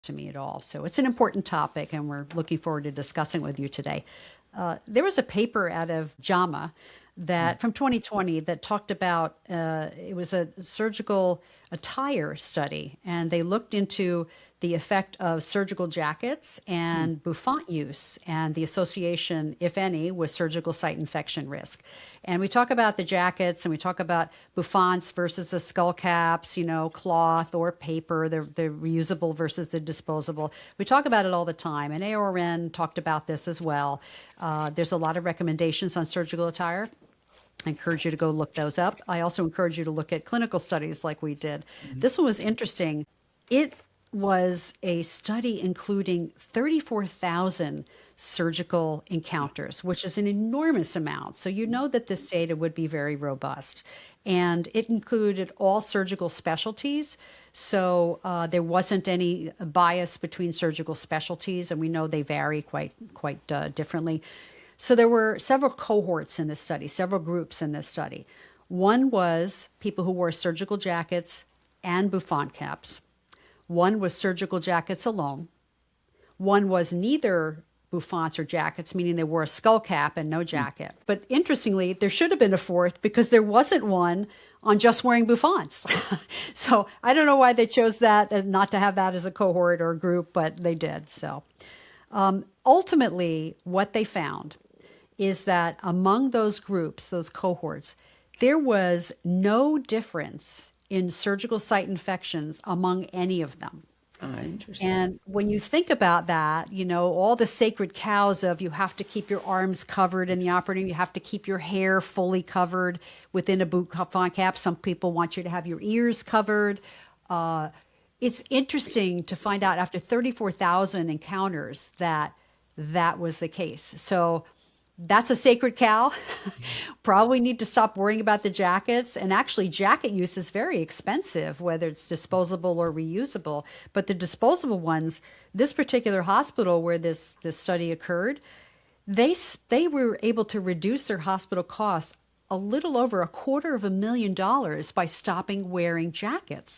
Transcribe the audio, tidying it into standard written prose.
to me at all. So it's an important topic, and we're looking forward to discussing with you today. There was a paper out of JAMA that from 2020 that talked about it was a surgical attire study, and they looked into the effect of surgical jackets and bouffant use and the association, if any, with surgical site infection risk. And we talk about the jackets and we talk about bouffants versus the skull caps, cloth or paper, the reusable versus the disposable. We talk about it all the time, and AORN talked about this as well. There's a lot of recommendations on surgical attire. I encourage you to go look those up. I also encourage you to look at clinical studies like we did. This one was interesting. It was a study including 34,000 surgical encounters, which is an enormous amount. So you know that this data would be very robust. And it included all surgical specialties. So there wasn't any bias between surgical specialties, and we know they vary quite differently. So there were several cohorts in this study, several groups in this study. One was people who wore surgical jackets and bouffant caps. One was surgical jackets alone. One was neither bouffants or jackets, meaning they wore a skull cap and no jacket. But interestingly, there should have been a fourth because there wasn't one on just wearing bouffants. So I don't know why they chose that as not to have that as a cohort or a group, but they did. So ultimately, what they found is that among those groups, those cohorts, there was no difference in surgical site infections among any of them. Interesting. And when you think about that, all the sacred cows of you have to keep your arms covered in the operating, you have to keep your hair fully covered within a bouffant cap. Some people want you to have your ears covered. It's interesting to find out after 34,000 encounters that that was the case. So that's a sacred cow. Probably need to stop worrying about the jackets. And actually, jacket use is very expensive, whether it's disposable or reusable. But the disposable ones, this particular hospital where this study occurred, they were able to reduce their hospital costs a little over $250,000 by stopping wearing jackets.